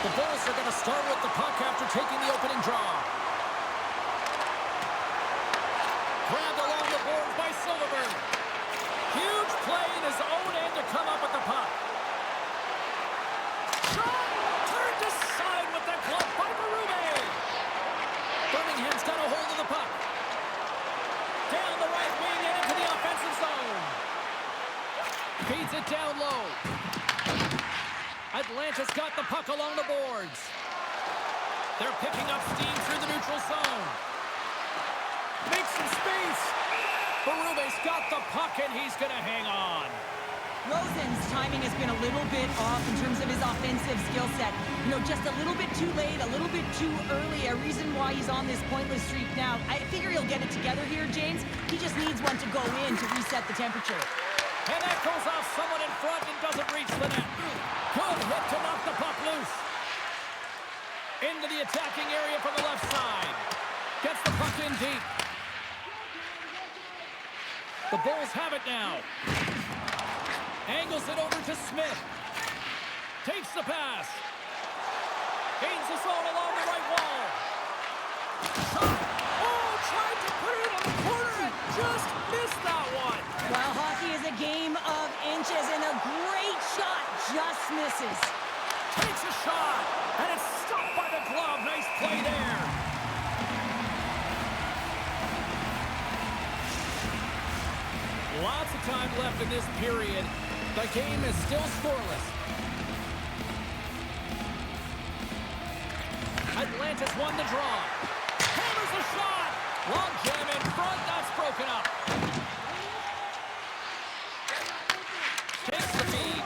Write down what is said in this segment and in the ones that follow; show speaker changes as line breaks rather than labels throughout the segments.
The Bulls are going to start with the puck after taking the opening draw. Grabbed along the boards by Silverberg. Huge play in his own end to come up with the puck. Shot! Turned aside with the glove by Veronneau. Birmingham's got a hold of the puck. Down the right wing and into the offensive zone. Feeds it down low. Atlanta's got the puck along the boards. They're picking up steam through the neutral zone. Makes some space. Veronneau's got the puck, and he's going to hang on.
Rosen's timing has been a little bit off in terms of his offensive skill set. You know, just a little bit too late, a little bit too early, a reason why he's on this pointless streak now. I figure he'll get it together here, James. He just needs one to go in to reset the temperature.
And that goes off someone in front and doesn't reach the net. Good hit to knock the puck loose. Into the attacking area from the left side. Gets the puck in deep. The Bulls have it now. Angles it over to Smith. Takes the pass. Gains the zone along the right wall. Shot. Oh, tried to put it in the corner and just missed that one.
Well, hockey is a game of inches, and a great shot just misses.
Takes a shot, and it's stopped by the glove. Nice play there. Lots of time left in this period. The game is still scoreless. Atlanta's won the draw. Hammers the shot. Long jam in front. That's broken up. Takes the feed.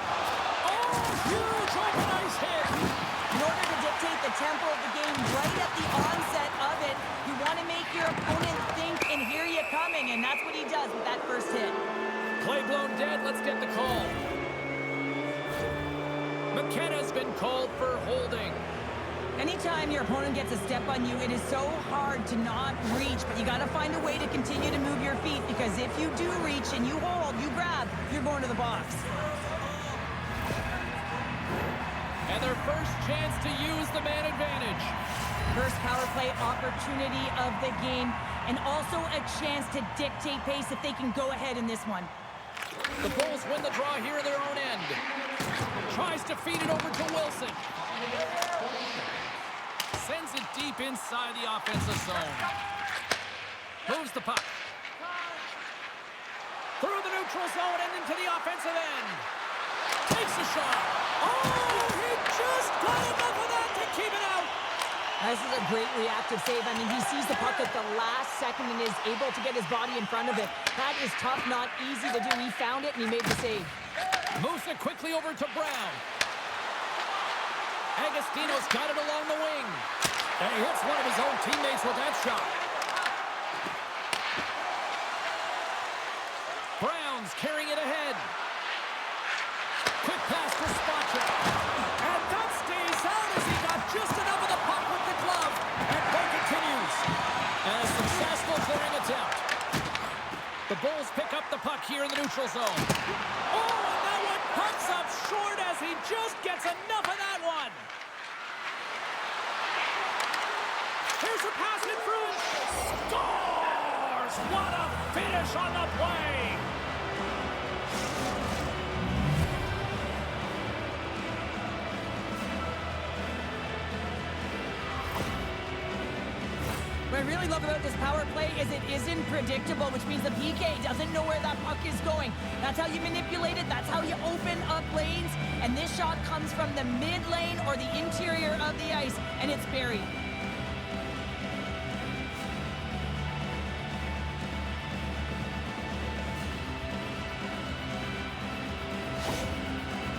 Oh, huge open ice hit.
In order to dictate the tempo of the game right at the onset of it, you want to make your opponent think and hear you coming, and that's what he does with that first hit.
Play blown dead. Let's get the call. McKenna's been called for holding.
Anytime your opponent gets a step on you, it is so hard to not reach, but you got to find a way to continue to move your feet, because if you do reach and you hold, you grab, you're going to the box.
And their first chance to use the man advantage.
First power play opportunity of the game, and also a chance to dictate pace if they can go ahead in this one.
The Bulls win the draw here in their own end. Tries to feed it over to Wilson. Sends it deep inside the offensive zone. Moves the puck. Through the neutral zone and into the offensive end. Takes a shot. Oh, he just got enough of that to keep it out.
This is a great reactive save. I mean, he sees the puck at the last second and is able to get his body in front of it. That is tough, not easy to do. He found it and he made the save.
Moves it quickly over to Brown. Agostino's got it along the wing. And he hits one of his own teammates with that shot. Brown's carrying it ahead. Quick pass to Spacek. And that stays out as he got just enough of the puck with the glove. And play continues. And a successful clearing attempt. The Bulls pick up the puck here in the neutral zone. Oh, and that one comes up short as he just gets enough of that one. Here's a pass in front. Scores! What a finish on the play!
What I really love about this power play is it isn't predictable, which means the PK doesn't know where that puck is going. That's how you manipulate it. That's how you open up lanes. And this shot comes from the mid lane or the interior of the ice, and it's buried.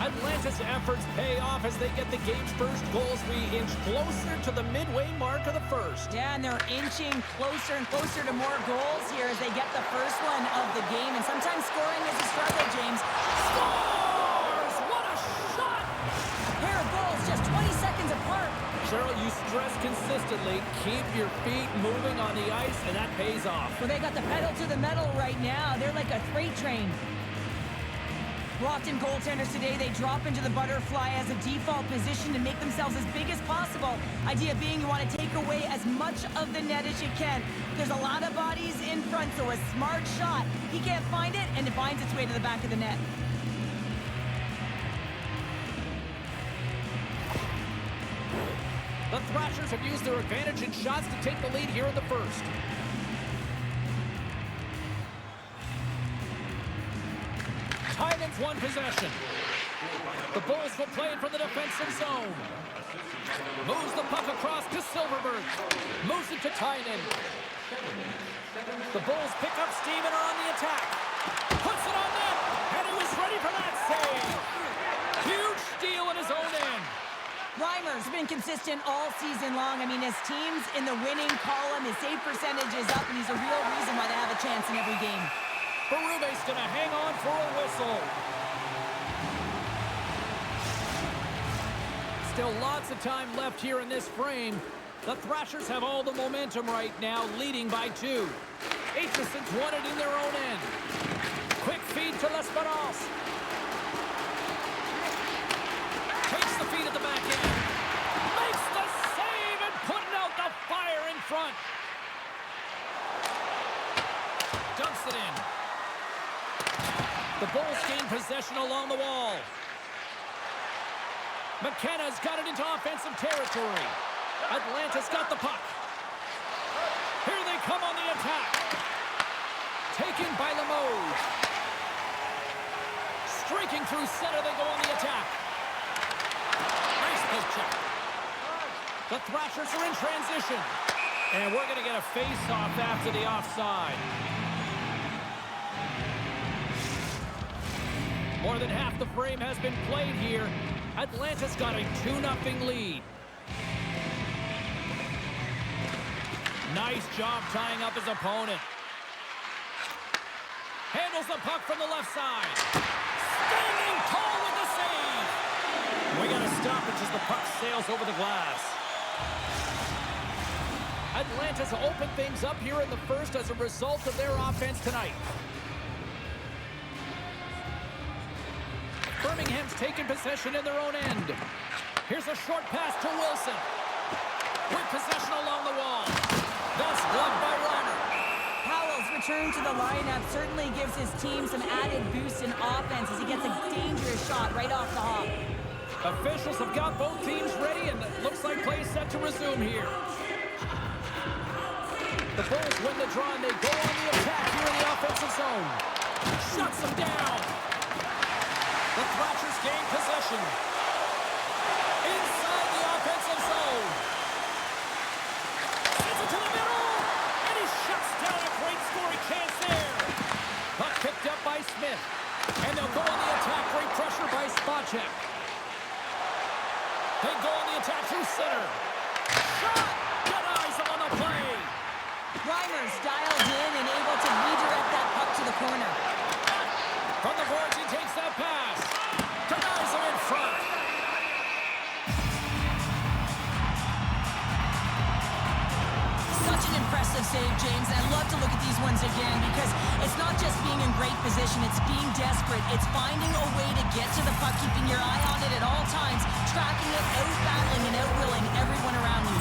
Atlanta's efforts pay off as they get the game's first goals. We inch closer to the midway mark of the first.
Yeah, and they're inching closer and closer to more goals here as they get the first one of the game. And sometimes scoring is a struggle, James.
Scores! What a shot!
A pair of goals just 20 seconds apart.
Cheryl, you stress consistently, keep your feet moving on the ice, and that pays off.
Well, they got the pedal to the metal right now. They're like a freight train. Well, often goaltenders today, they drop into the butterfly as a default position to make themselves as big as possible. Idea being you want to take away as much of the net as you can. There's a lot of bodies in front, so a smart shot. He can't find it, and it finds its way to the back of the net.
The Thrashers have used their advantage in shots to take the lead here in the first. Tynan's won possession. The Bulls will play it from the defensive zone. Moves the puck across to Silverberg. Moves it to Tynan. The Bulls pick up steam and are on the attack. Puts it on net, and he was ready for that save. Huge steal in his own end.
Reimer's been consistent all season long. I mean, his team's in the winning column. His save percentage is up, and he's a real reason why they have a chance in every game.
Berube's going to hang on for a whistle. Still lots of time left here in this frame. The Thrashers have all the momentum right now, leading by 2. Aitchison's won it in their own end. Quick feed to L'Esperance. Takes the feed at the back end. Makes the save and putting out the fire in front. Dumps it in. The Bulls gain possession along the wall. McKenna's got it into offensive territory. Atlanta's got the puck. Here they come on the attack. Taken by Limoges. Streaking through center, they go on the attack. Nice poke check. The Thrashers are in transition. And we're going to get a face-off after the offside. More than half the frame has been played here. Atlanta's got a 2-0 lead. Nice job tying up his opponent. Handles the puck from the left side. Standing tall with the save. We got to stop it as the puck sails over the glass. Atlanta's opened things up here in the first as a result of their offense tonight. Birmingham's taken possession in their own end. Here's a short pass to Wilson. Quick possession along the wall. That's blocked by Reimer.
Powell's return to the lineup certainly gives his team some added boost in offense as he gets a dangerous shot right off the hop.
Officials have got both teams ready, and it looks like play set to resume here. The Bulls win the draw, and they go on the attack here in the offensive zone. Shuts them down. The Thrashers gain possession. Inside the offensive zone. Sends it to the middle. And he shuts down a great scoring chance there. Puck picked up by Smith. And they'll go on the attack. Great pressure by Spacek. They go on the attack through center. Shot! Denies him on the play.
Reimer's dialed in and able to redirect that puck to the corner.
From the boards, he takes that pass. Denies him in front.
Such an impressive save, James. And I love to look at these ones again because it's not just being in great position. It's being desperate. It's finding a way to get to the puck, keeping your eye on it at all times, tracking it, out-battling and out-willing everyone around you.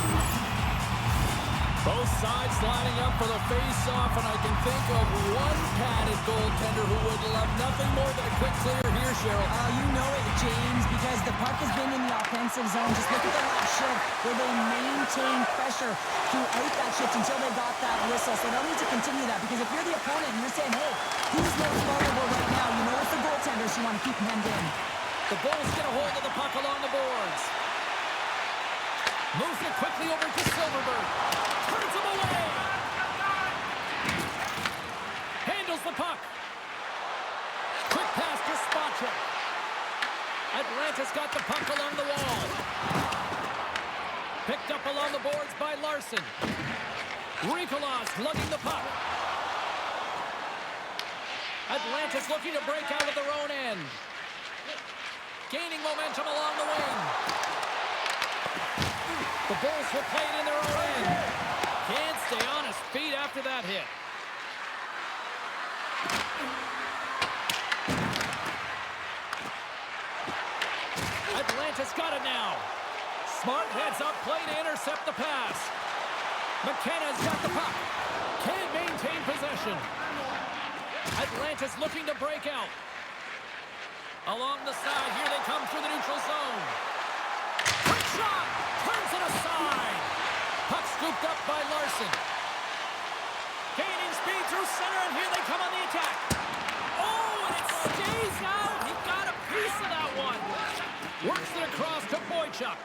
Both sides lining up for the face-off, and I can think of one padded goaltender who would love nothing more than a quick clear here, Cheryl.
Oh, you know it, James, because the puck has been in the offensive zone. Just look at the last shift where they maintain pressure throughout that shift until they got that whistle. So they'll need to continue that, because if you're the opponent and you're saying, hey, who's most vulnerable right now? You know it's the goaltenders you want to keep hemmed in.
The Bulls get a hold of the puck along the boards. Moves it quickly over to Silverberg. Turns him away. Handles the puck. Quick pass to Spacek. Atlanta's got the puck along the wall. Picked up along the boards by Larson. Rikolas lugging the puck. Atlanta's looking to break out of their own end. Gaining momentum along the wing. The Bulls will play it in their own end. Can't stay on his feet after that hit. McKenna's got it now. Smart heads up play to intercept the pass. McKenna's got the puck. Can't maintain possession. Atlanta's looking to break out. Along the side, here they come through the neutral zone. Quick shot! Turns it aside. Puck scooped up by Larson. Gaining speed through center, and here they come on the attack. Oh, and it stays out. He got a piece of that one. Works it across to Boychuk.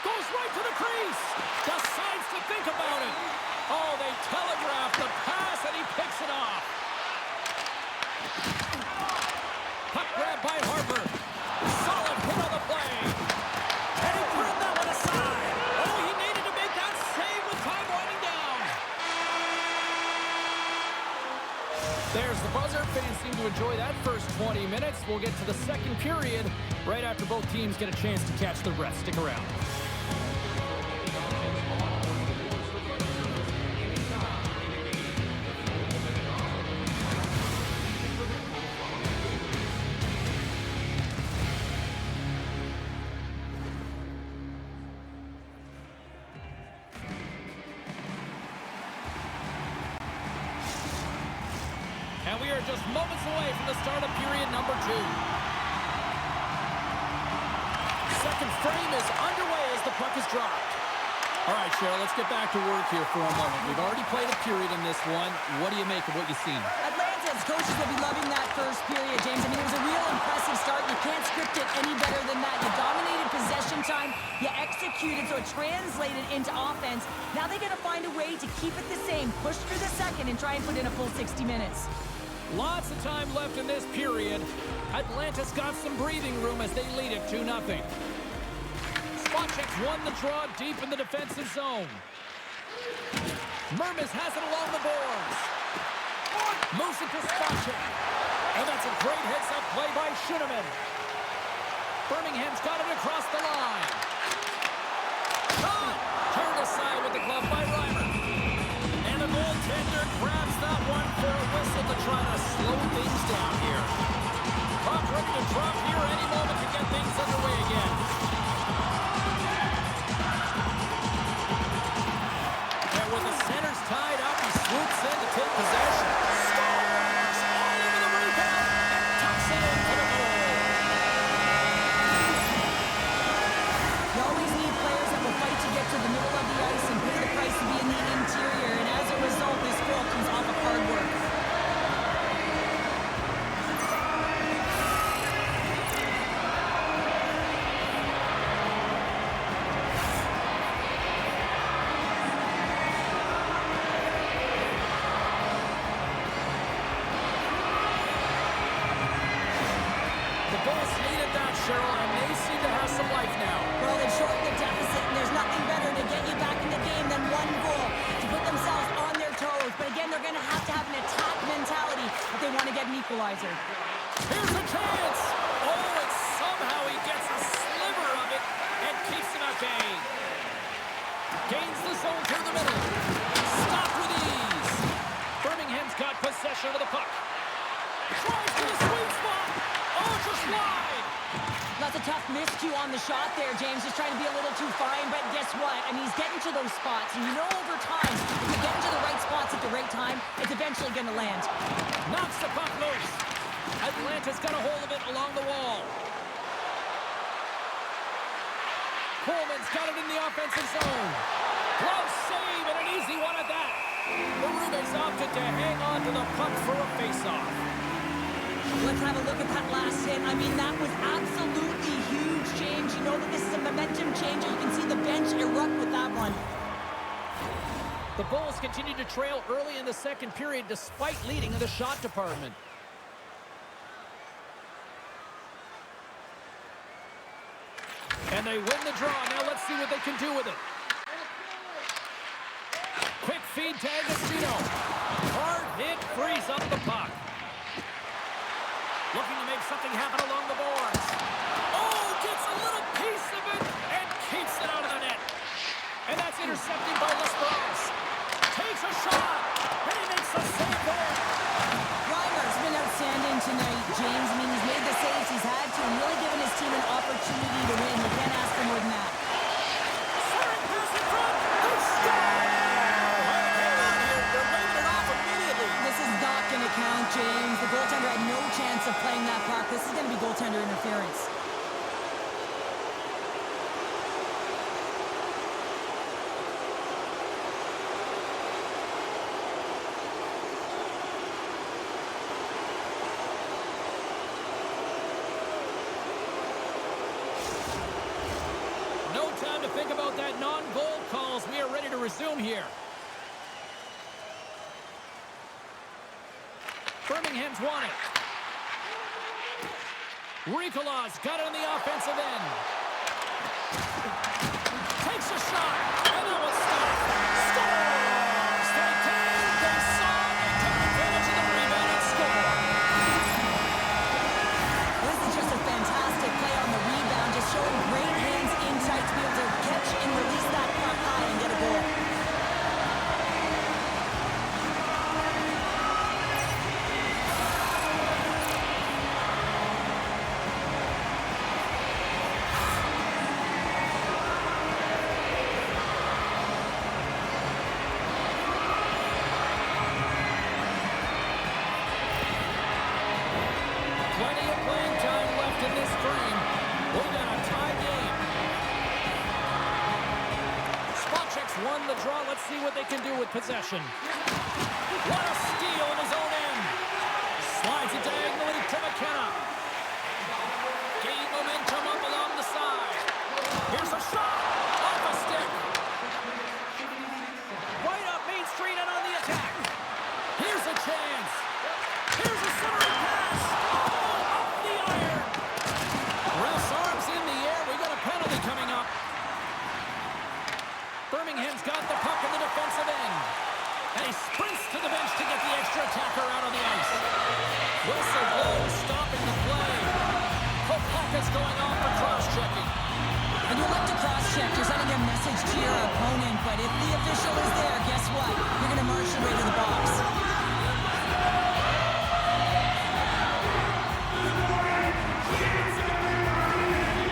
Goes right to the crease. Decides to think about it. Oh, they telegraph the pass, and he picks it off. Puck grab by Harpur. Solid hit on the play. And he turned that one aside. Oh, he needed to make that save with time winding down. There's the buzzer. Fans seem to enjoy that first 20 minutes. We'll get to the second period right after both teams get a chance to catch their breath. Stick around. And we are just moments away from the start of period number 2. Second frame is underway as the puck is dropped. All right, Cheryl, let's get back to work here for a moment. We've already played a period in this one. What do you make of what you've seen?
Atlanta's coaches will be loving that first period, James. I mean, it was a real impressive start. You can't script it any better than that. You dominated possession time. You executed, so it translated into offense. Now they got to find a way to keep it the same, push through the second, and try and put in a full 60 minutes.
Lots of time left in this period. Atlanta's got some breathing room as they lead it 2-0. Spacek won the draw deep in the defensive zone. Mermis has it along the boards. Moves it to Spacek. And that's a great heads-up play by Kuhlman. Birmingham's got it across the line. Shot! Turned aside with the glove by Reimer. And the goaltender grabs that one for a whistle to try to slow things down here. Puck ready to drop here any moment to get things underway again. And with the centers tied up, he swoops in to take possession. Scores! All over the rebound and tucks it in for the goal.
You always need players that will fight to get to the middle of the ice and pay the price to be in the interior. And as a result, this goal comes off of hard work.
The Bulls needed that, Cheryl, and they seem to have some life now.
Well, they've shortened the deficit, and there's nothing better to get you back in the game than one goal to put themselves on their toes. But again, they're going to have an attack mentality if they want to get an equalizer.
Here's a chance! Oh, and somehow he gets a sliver of it and keeps him at bay. Gains the zone through the middle. Stopped with ease. Birmingham's got possession of the puck. Tries to the sweet spot. Oh, just wide.
That's a tough miscue on the shot there, James. Just trying to be a little too fine, but guess what? I mean, he's getting to those spots, and you know over time, if you get into the right spots at the right time, it's eventually going to land.
Knocks the puck loose. Atlanta's got a hold of it along the wall. Kuhlman's got it in the offensive zone. Close save and an easy one at that. The Rubens opted to hang on to the puck for a face-off.
Let's have a look at that last hit. I mean, that was absolutely huge, James. You know that this is a momentum changer. You can see the bench erupt with that one.
The Bulls continue to trail early in the second period despite leading in the shot department. And they win the draw. Now let's see what they can do with it. Quick feed to Agostino. Hard hit, frees up the puck. Looking to make something happen along the boards. Oh, gets a little piece of it and keeps it out of the net. And that's intercepted by Lipon. Takes a shot, and he makes a save there.
Reimer's been outstanding tonight, James. I mean, he's made the saves he's had to and really given his team James. The goaltender had no chance of playing that puck. This is going to be goaltender interference.
No time to think about that non-goal calls. We are ready to resume here. Birmingham's won it. Rikolaw's got it on the offensive end. Takes a shot, and that was stopped. Scores! They came, they saw, they took advantage of the rebound and scored.
This is just a fantastic play on the rebound, just showing great hands in tight to be able to catch and release that puck high and get a goal.
Plenty of playing time left in this frame. We got a tie game. Spacek's won the draw. Let's see what they can do with possession. What a steal in his own end. Slides it diagonally to McKenna. Gain momentum up along the side. Here's a shot. Off a stick. Right up Main Street and on the attack. Here's a chance. Here's a centering pass. Oh, off the iron. Ref's arms in the air. We got a penalty coming up. Birmingham's got the puck in the defensive end. And he sprints to the bench to get the extra attacker out on the ice. Whistle blows, stopping the play. Kopacka's going off for cross-checking.
And you like to cross-check. You're sending a message to your opponent, but if the official is there, guess what? You're going to march your way to the box.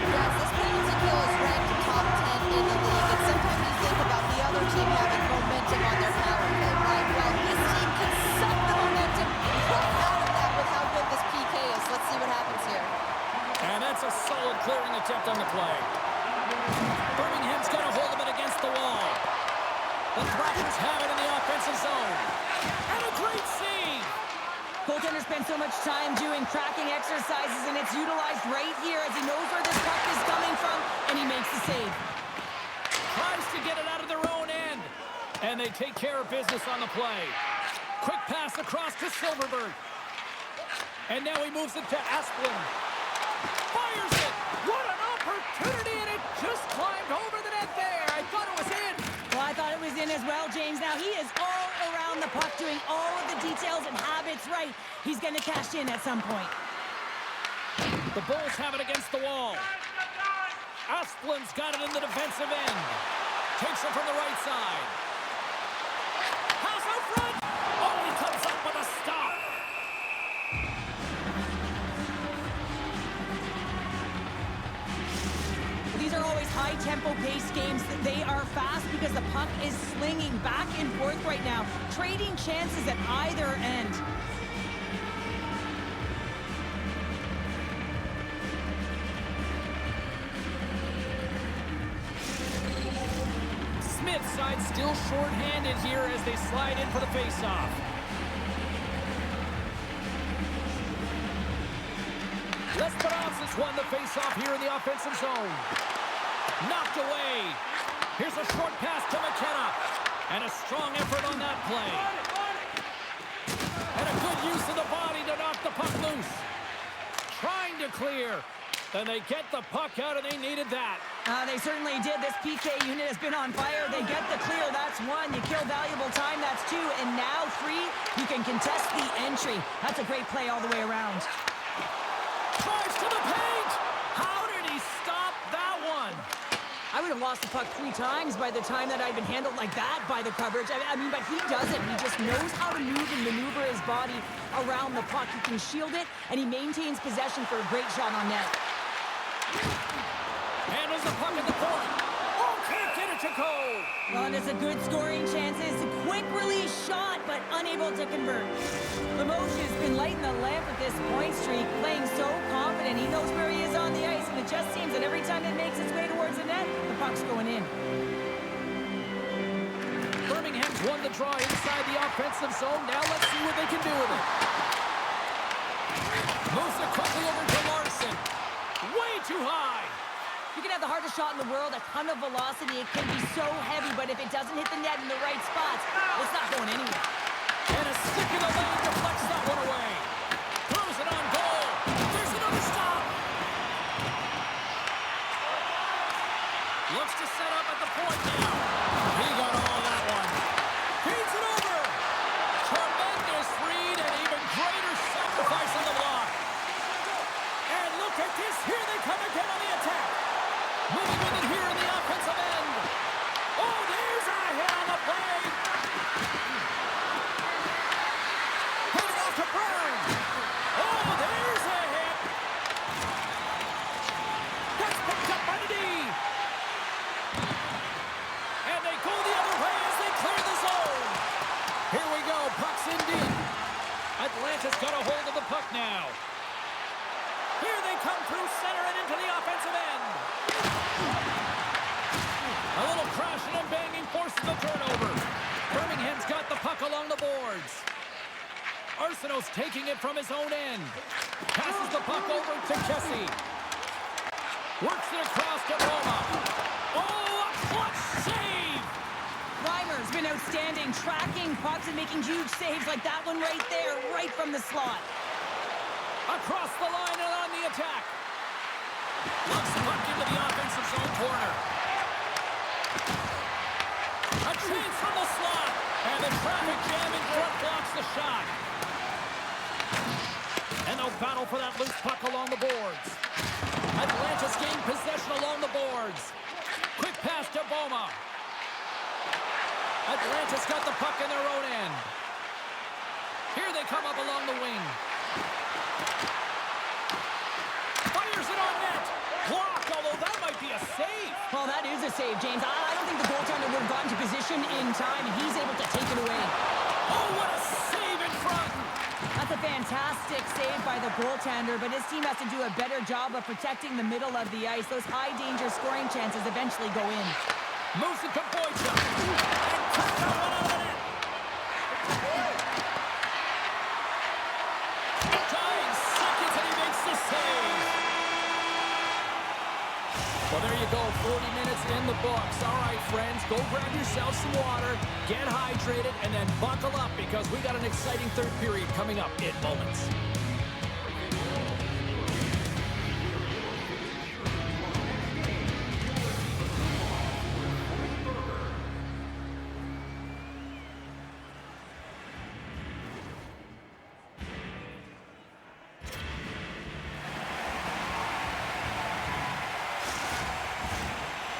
Yes, this penalty kill is ranked top 10 in the league, and sometimes you think about the other team having momentum on their power play, right? Well, this team can suck the momentum right out of that with how good this PK is. Let's see what happens here.
And that's a solid clearing attempt on the play. Birmingham's got a hold of it against the wall. The Thrashers have it in the offensive zone. And a great save.
Goaltender spends so much time doing tracking exercises, and it's utilized right here as he knows where this puck is coming from, and he makes the save.
Tries to get it out of their own end. And they take care of business on the play. Quick pass across to Silverberg. And now he moves it to Asplund. Fires it. What an opportunity, and it just climbed over the net there. I thought it was in.
Well, I thought it was in as well, James. Now he is all around the puck, doing all of the details and habits right. He's going to cash in at some point.
The Bulls have it against the wall. Asplund's got it in the defensive end. Takes it from the right side. Pass out front. Oh, he comes up with a stop.
These are always high-tempo pace games. They are fast because the puck is slinging back and forth right now, trading chances at either end.
Smith's side still short-handed here as they slide in for the face-off. Lesperanz has won the face-off here in the offensive zone. Knocked away. Here's a short pass to McKenna. And a strong effort on that play. And a good use of the body to knock the puck loose. Trying to clear. Then they get the puck out, and they needed that.
They certainly did. This PK unit has been on fire. They get the clear. That's one. You kill valuable time. That's two. And now three. You can contest the entry. That's a great play all the way around.
Drives to the paint. How did he stop that one?
I would have lost the puck 3 times by the time that I'd been handled like that by the coverage. I mean, but he doesn't. He just knows how to move and maneuver his body around the puck. He can shield it, and he maintains possession for a great shot on net.
Handles the puck at the point. Oh, can't get it to Mexico.
Well, and it's a good scoring chances. Quick release shot, but unable to convert. Limoges has been lighting the lamp with this point streak, playing so confident. He knows where he is on the ice, and it just seems that every time it makes its way towards the net, the puck's going in.
Birmingham's won the draw inside the offensive zone. Now let's see what they can do with it. Moves it quickly over to Larson. Way too high.
You can have the hardest shot in the world, a ton of velocity. It can be so heavy, but if it doesn't hit the net in the right spots, it's not going anywhere.
And a stick in the lane deflects that one away. Throws it on goal. There's another stop. Looks to set up at the point now. He got all that one. Feeds it over. Tremendous read and even greater sacrifice on the block. And look at this. Here they come again on the attack. Moving with it here in the offensive end. Oh, there's a hit on the play. Put it off to Brown. Oh, there's a hit. That's picked up by the D. And they go the other way as they clear the zone. Here we go. Puck's in deep. Atlanta's got a hold of the puck now. Here they come through center and into the offensive end. A little crashing and banging forces the turnover. Birmingham's got the puck along the boards. Arsenault's taking it from his own end. Passes the puck over to Kessie. Works it across to Roma. Oh, a clutch save!
Reimer's been outstanding, tracking pucks and making huge saves like that one right there, right from the slot.
Across the line and on the attack. Looks puck into the offensive zone corner. A chance from the slot. And the traffic jam in front blocks the shot. And they'll battle for that loose puck along the boards. Atlanta's gained possession along the boards. Quick pass to Boma. Atlanta's got the puck in their own end. Here they come up along the wing. Fires it on net. Blocked, although that might be a save.
Well, that is a save, James. I don't think the goaltender would have gotten to position in time, and he's able to take it away.
Oh, what a save in front.
That's a fantastic save by the goaltender, but his team has to do a better job of protecting the middle of the ice. Those high-danger scoring chances eventually go in.
Moves it to Boychuk. And cuts that one out of the net. Tying seconds, and he makes the save. Well, there you go. 40 minutes in the books. All right, friends, go grab yourself some water, get hydrated, and then buckle up because we got an exciting third period coming up in moments.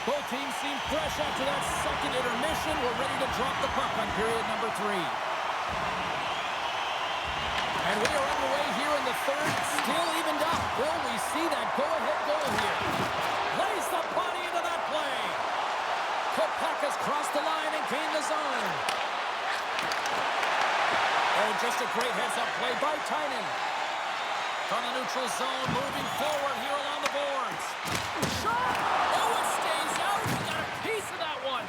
Both teams seem fresh after that second intermission. We're ready to drop the puck on period number 3. And we are underway here in the third, still evened up. Will we see that go-ahead goal here? Lays the body into that play. Kopacka's crossed the line and gained the zone. Oh, just a great heads-up play by Tynan. From the neutral zone, moving forward here along the boards. Shot! Oh, it stays out. We got a piece of that one.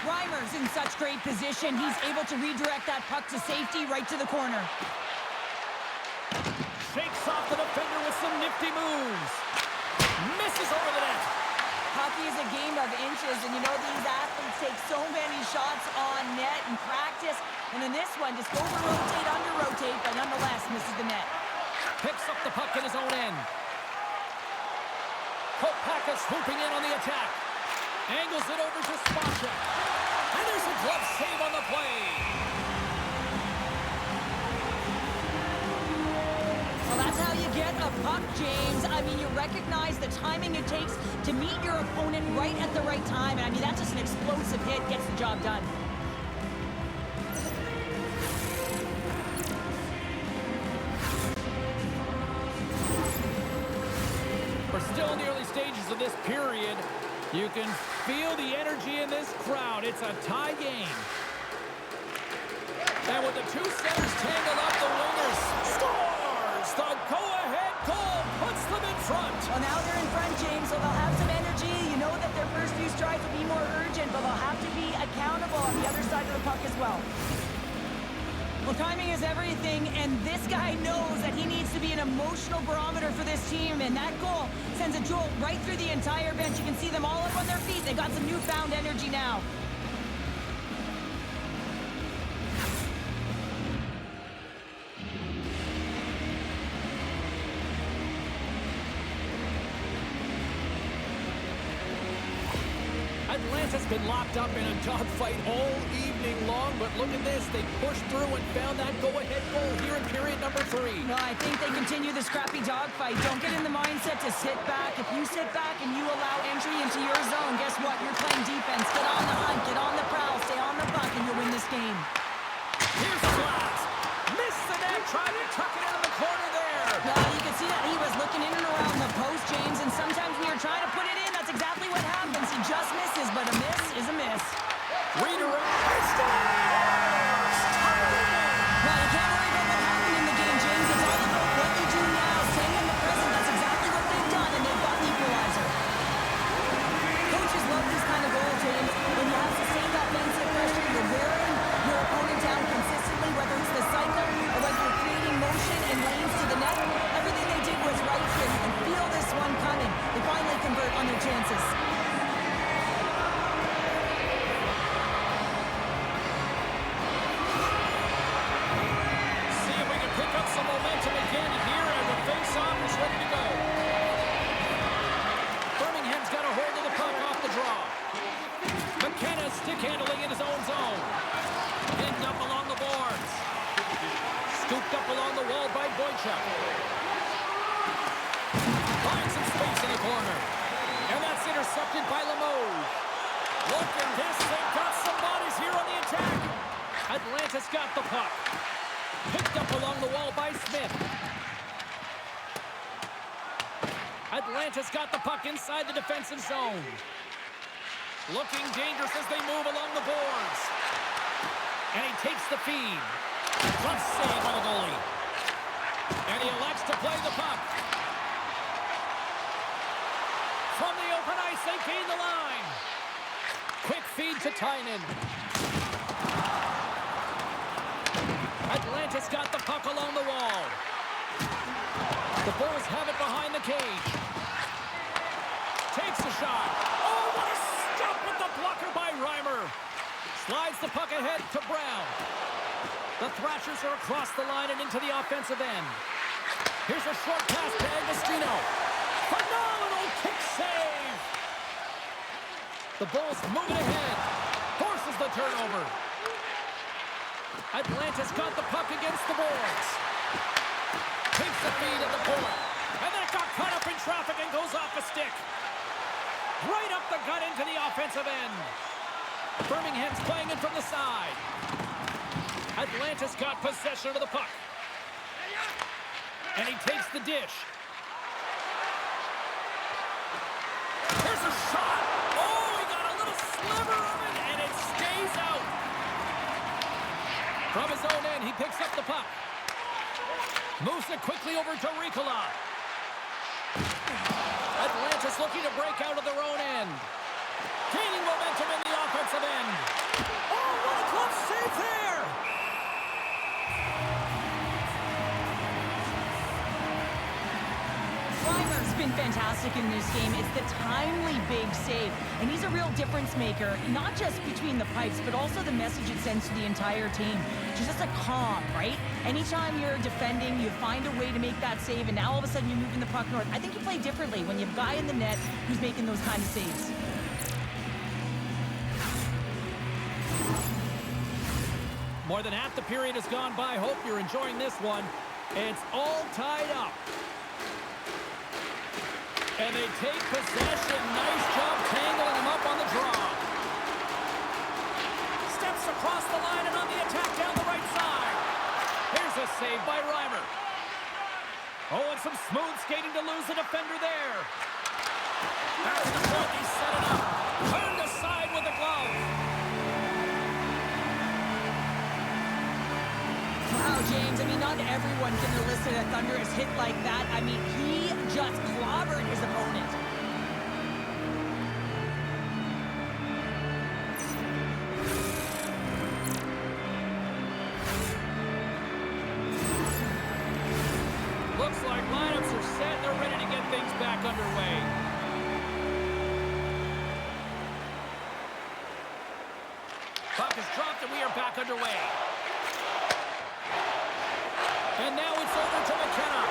Reimer's in such great position. He's able to redirect that puck to safety right to the corner.
Shakes off the defender with some nifty moves. Misses over the net.
Hockey is a game of inches, and you know these athletes take so many shots on net in practice. And in this one, just over-rotate, under-rotate, but nonetheless misses the net.
Picks up the puck in his own end. Kopacka swooping in on the attack. Angles it over to Spacek. And there's a glove save on the play.
Well, that's how you get a puck, James. I mean, you recognize the timing it takes to meet your opponent right at the right time. And I mean, that's just an explosive hit, gets the job done.
We're still in the early stages of this period. You can feel the energy in this crowd. It's a tie game. And with the two centers tangled up, the wingers scores! The go-ahead goal puts them in front.
Well, now they're in front, James, so they'll have some energy. You know that their first few strides will be more urgent, but they'll have to be accountable on the other side of the puck as well. Well, timing is everything, and this guy knows that he needs to be an emotional barometer for this team, and that goal sends a jolt right through the entire bench. You can see them all up on their feet. They got some newfound energy now.
Atlanta's been locked up in a dogfight all evening long, but look at this. They pushed through and found that go-ahead goal here in period number 3.
Well, I think they continue the scrappy dogfight. Don't get in the mindset to sit back. If you sit back and you allow entry into your zone, guess what? You're playing defense. Get on the hunt, get on the prowl, stay on the puck, and you'll win this game.
Here's the blast. Missed the net, tried to tuck it into the corner there.
Well, you can see that he was looking in and around the post, James, and sometimes when you're trying to put it in, that's exactly what happens. He just misses, but a miss is a miss.
Redirect.
Well, you can't worry about what happened in the game, James. It's all about what you do now. Staying in the present, that's exactly what they've done, and they've got the equalizer. Coaches love this kind of goal, James. When you have sustained offensive pressure, you're wearing your opponent down consistently, whether it's the cycle or whether you're creating motion and lanes to the net. Everything they did was right here. You can feel this one coming. They finally convert on their chances.
See if we can pick up some momentum again here as the face-off is ready to go. Birmingham's got a hold of the puck off the draw. McKenna stick handling in his own zone. Pinned up along the boards. Scooped up along the wall by Boychuk. Finds some space in the corner. And that's intercepted by Limoges. Look at this. They've got some bodies here on the attack. Atlanta's got the puck. Picked up along the wall by Smith. Atlanta's got the puck inside the defensive zone. Looking dangerous as they move along the boards. And he takes the feed. Tough save by the goalie. And he elects to play the puck. From the open ice, they gain the line. Quick feed to Tynan. Atlanta's got the puck along the wall. The Bulls have it behind the cage. Takes a shot. Oh, what a stop with the blocker by Reimer. Slides the puck ahead to Brown. The Thrashers are across the line and into the offensive end. Here's a short pass to Agostino. Phenomenal kick save. The Bulls moving ahead. Forces the turnover. Atlanta's got the puck against the boards. Takes the feed at the point. And that got caught up in traffic and goes off a stick. Right up the gut into the offensive end. Birmingham's playing it from the side. Atlanta's got possession of the puck. And he takes the dish. Here's a shot. Oh, he got a little sliver of it, and it stays out. From his own end, he picks up the puck. Moves it quickly over to Ricola. Atlanta's looking to break out of their own end. Gaining momentum in the offensive end. Oh, what a close save there!
Reimer's been fantastic in this game. It's the timely big save. And he's a real difference maker, not just between the pipes, but also the message it sends to the entire team. Just a calm, right? Anytime you're defending, you find a way to make that save, and now all of a sudden you're moving the puck north. I think you play differently when you have a guy in the net who's making those kind of saves.
More than half the period has gone by. Hope you're enjoying this one. It's all tied up. And they take possession. Nice job tangling him up on the draw. Steps across the line and on the attack down the right side. Here's a save by Reimer. Oh, and some smooth skating to lose the defender there. That's the point. He set it up. Turned aside with the glove.
Wow, James, I mean, not everyone can elicit a thunderous hit like that. I mean, he just clobbered his opponent.
Looks like lineups are set. They're ready to get things back underway. Puck is dropped and we are back underway. And now it's over to McKenna.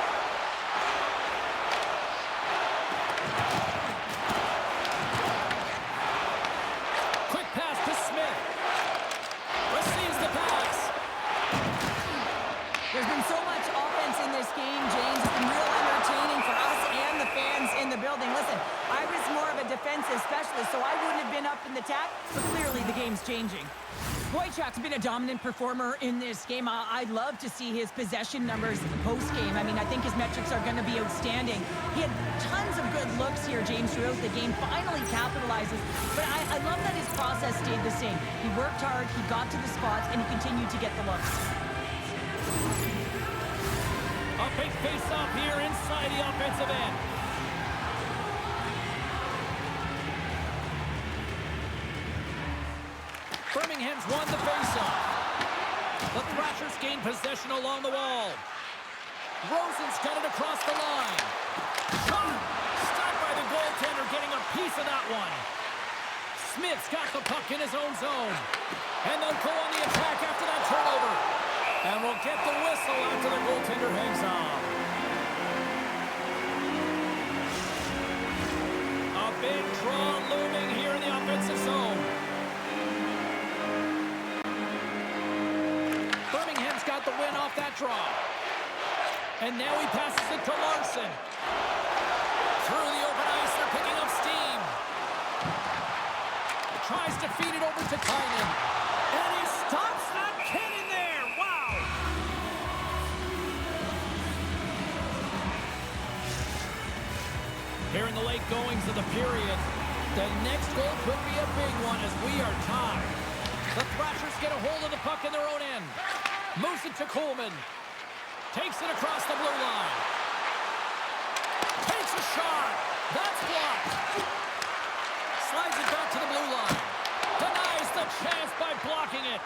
Quick pass to Smith. Receives the pass.
There's been so much offense in this game, James. It's been real entertaining for us and the fans in the building. Listen, I was more of a defensive specialist, so I wouldn't have been up in the tap, but clearly the game's changing. Boychuk's been a dominant performer in this game. I'd love to see his possession numbers post-game. I mean, I think his metrics are going to be outstanding. He had tons of good looks here, James, throughout the game. Finally capitalizes. But I love that his process stayed the same. He worked hard, he got to the spots, and he continued to get the looks.
A big face-off here inside the offensive end. Birmingham's won the face-off. The Thrashers gain possession along the wall. Rosen's got it across the line. Shot! Stopped by the goaltender, getting a piece of that one. Smith's got the puck in his own zone. And they'll go on the attack after that turnover. And we'll get the whistle after the goaltender hangs on. A big draw looming here in the offensive zone. Birmingham's got the win off that draw. And now he passes it to Larson. Through the open ice, they're picking up steam. Tries to feed it over to Tynan. And he stops that cannon there. Wow! Here in the late goings of the period, the next goal could be a big one as we are tied. The Thrashers get a hold of the puck in their own end. Moves it to Kuhlman. Takes it across the blue line. Takes a shot. That's blocked. Slides it back to the blue line. Denies the chance by blocking it.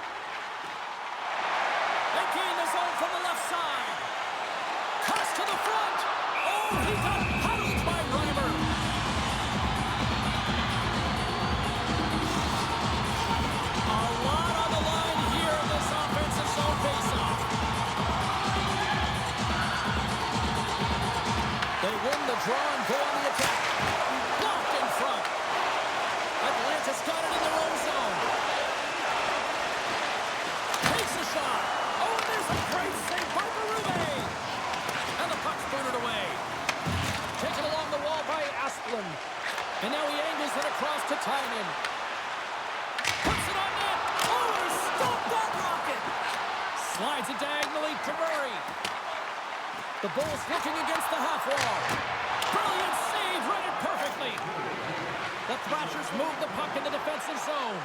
They gain the zone from the left side. Cuts to the front. Oh, he got huddled by Reimer. A lot on the line here in this offensive zone faceoff. They win the draw and go on the attack. Blocked in front. Atlanta's got it in their own zone. Takes a shot. Oh, and there's a great save by Berube. And the puck's booted away. Taken along the wall by Asplund. And now he angles it across to Tynan. Puts it on net. Oh, he stopped that rocket. Slides it diagonally to Murray. The Bulls looking against the half wall. Brilliant save, read it perfectly. The Thrashers move the puck in the defensive zone.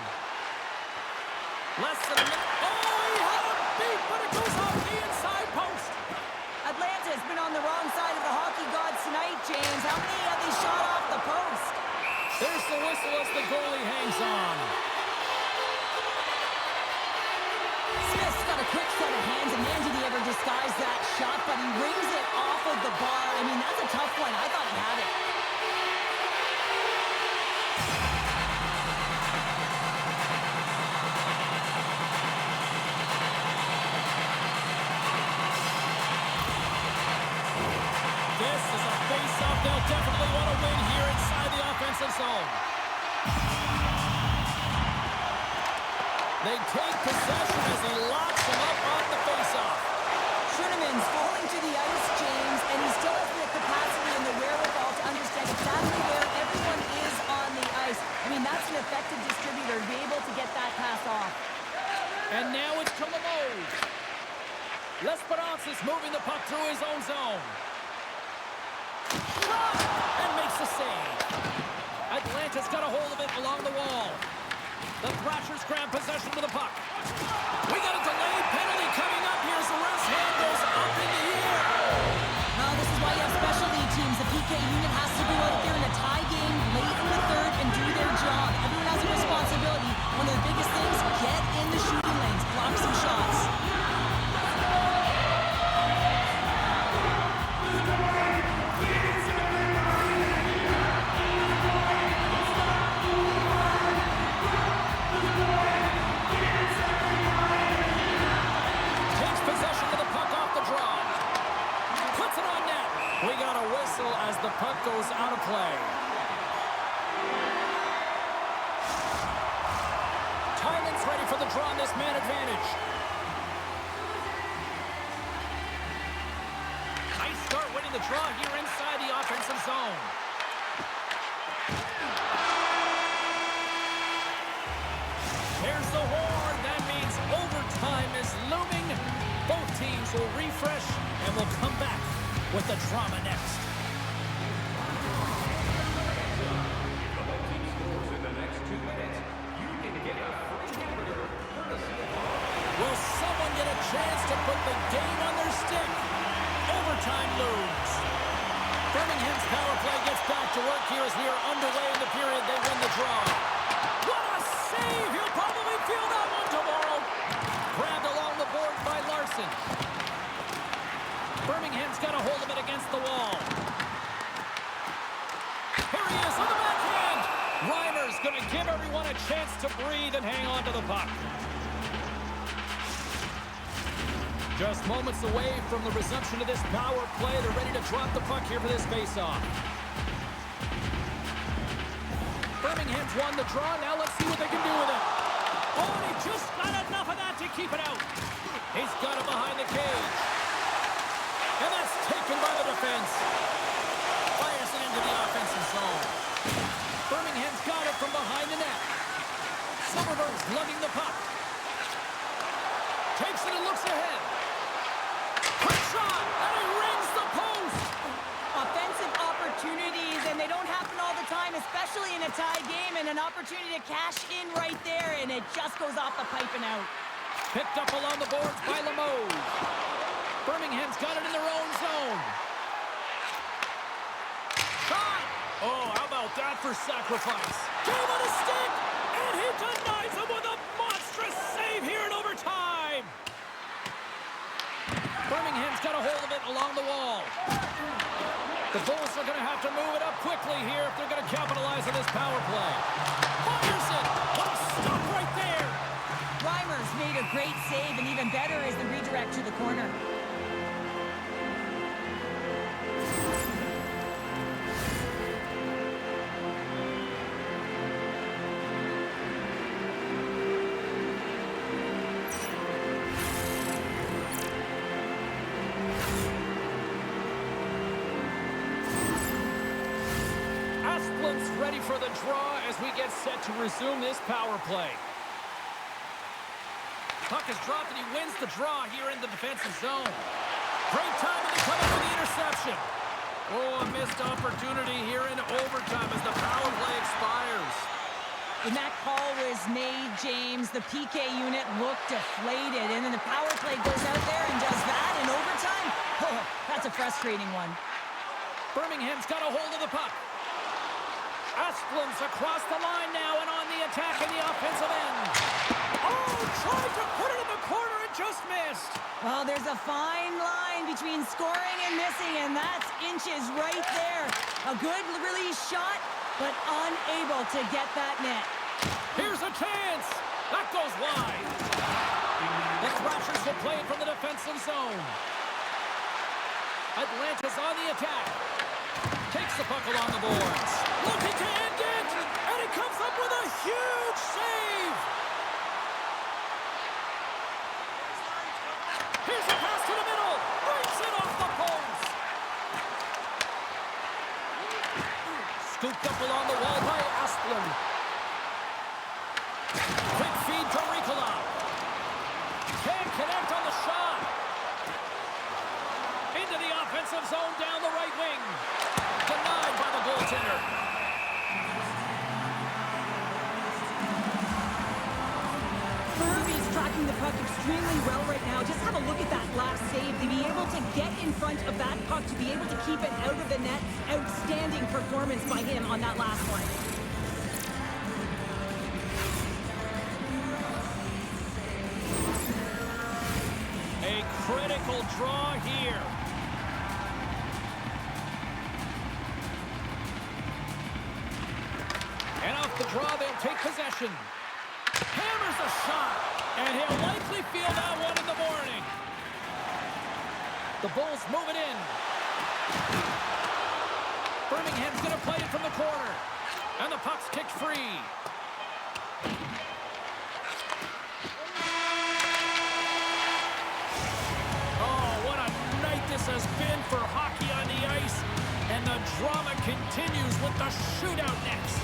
Less than a minute. Oh, he had a beat, but it goes off the inside post.
Atlanta's been on the wrong side of the hockey gods tonight, James. How many have they shot off the post?
There's the whistle as the goalie hangs on.
Smith's got a quick set of hands, and man, did he ever disguise that shot, but he rings it off of the bar. I mean, that's a tough one. I thought he had it.
This is a face-off they'll definitely want to win here inside the offensive zone. They take possession as he locks him up on the face-off.
Schöneman's falling to the ice, James, and he still has the capacity and the wherewithal to understand exactly where everyone is on the ice. I mean, that's an effective distributor to be able to get that pass off.
And now it's to Limoges. Lesperance is moving the puck through his own zone. Shot! And makes the save. Atlanta's got a hold of it along the wall. The Thrashers grab possession of the puck. We got a delayed penalty coming up. Here's the wrist hand goes up in the air.
This is why you have specialty teams. The PK unit has to go out there in a tie game late in the third and do their job. Everyone has a responsibility. One of the biggest things, get in the shooting lanes, block some shots.
Takes possession of the puck off the draw. Puts it on net. We got a whistle as the puck goes out of play. Thailand's ready for the draw on this man advantage. Nice start winning the draw here inside the offensive zone. There's the horn. That means overtime is looming. Both teams will refresh and will come back with the drama next. Will someone get a chance to put the game on their stick? Overtime looms. Birmingham's power play gets back to work here as we are underway in the period. They win the draw. What a save! He'll probably feel that one tomorrow. Grabbed along the board by Larson. Birmingham's got a hold of it against the wall. Here he is on the backhand. Reimer's going to give everyone a chance to breathe and hang on to the puck. Just moments away from the resumption of this power play. They're ready to drop the puck here for this face-off. Birmingham's won the draw. Now let's see what they can do with it. Oh, and he just got enough of that to keep it out. He's got it behind the cage. And that's taken by the defense. Fires it into the offensive zone. Birmingham's got it from behind the net. Silverberg's lugging the puck. Takes it and looks ahead. Quick shot, and he rings the post.
Offensive opportunities, and they don't happen all the time, especially in a tie game, and an opportunity to cash in right there, and it just goes off the pipe and out.
Picked up along the boards by Limoges. Birmingham's got it in their own zone. Shot! Oh, how about that for sacrifice? Gave it a stick, and he denies him with a monstrous save here in overtime. Birmingham's got a hold of it along the wall. The Bulls are going to have to move it up quickly here if they're going to capitalize on this power play. Fires it! What a stop right there!
Reimer's made a great save, and even better is the redirect to the corner.
Ready for the draw as we get set to resume this power play. Puck is dropped and he wins the draw here in the defensive zone. Great time to come up with the interception. Oh, a missed opportunity here in overtime as the power play expires.
When that call was made, James, the PK unit looked deflated, and then the power play goes out there and does that in overtime? Oh, that's a frustrating one.
Birmingham's got a hold of the puck. Asplund's across the line now and on the attack in the offensive end. Oh, tried to put it in the corner and just missed.
Well, there's a fine line between scoring and missing, and that's inches right there. A good release shot, but unable to get that net.
Here's a chance. That goes wide. The Thrashers will play it from the defensive zone. Atlanta's on the attack. Takes the puck along the boards. Looking to end it, and he comes up with a huge save. Here's a pass to the middle. Breaks it off the post. Scooped up along the wall by Asplund. Quick feed to Ricola. Can't connect on the shot. Into the offensive zone down the right wing. Denied by the goaltender.
Furby's tracking the puck extremely well right now. Just have a look at that last save. To be able to get in front of that puck, to be able to keep it out of the net. Outstanding performance by him on that last one.
A critical draw here. And off the draw, they'll take possession. Hammers a shot, and he'll likely feel that one in the morning. The Bulls move it in. Birmingham's going to play it from the corner. And the puck's kicked free. Oh, what a night this has been for hockey on the ice. And the drama continues with the shootout next.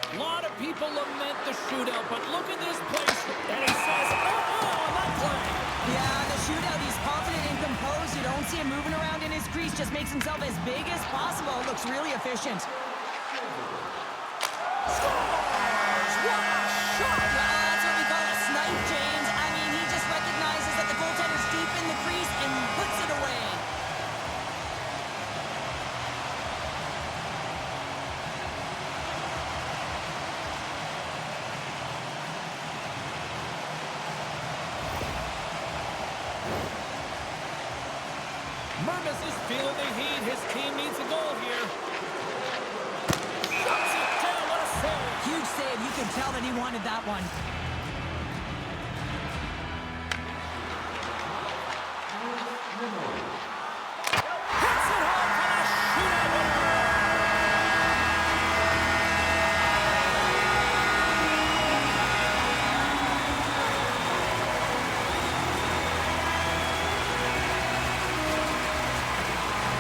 A lot of people lament the shootout, but look at this place. And he says, oh, on that play.
Yeah, the shootout, he's confident and composed. You don't see him moving around in his crease. Just makes himself as big as possible. Looks really efficient.
Scores! What a shot!
That's what we call a snipe, James. I mean, he just recognizes that the goaltender's deep in the crease and puts it away.
Mervis is feeling the heat. His team needs a goal here. Shuts it down. What a save.
Huge save. You can tell that he wanted that one.
Hits it home for the shootout winner.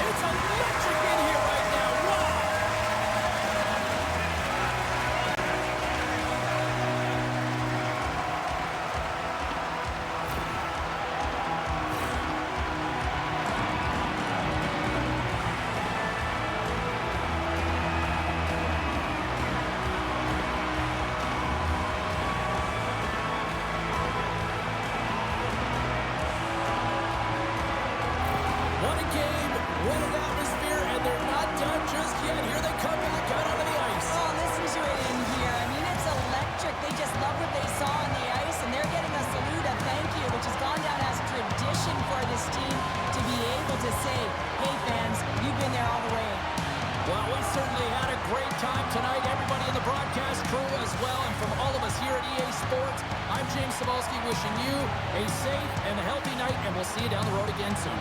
It's electric in here right now. Wow. What a game, what an atmosphere, and they're not done just yet. Here they come back out onto the ice.
Oh, listen to it in here. I mean, it's electric. They just love what they saw on the ice, and they're getting a salute, a thank you, which has gone down as tradition for this team to be able to say, hey, fans, you've been there all the way.
Well, we certainly had a great time tonight. Everybody in the broadcast crew as well, and from all of us here at EA Sports, I'm James Cebulski wishing you a safe and healthy night, and we'll see you down the road again soon.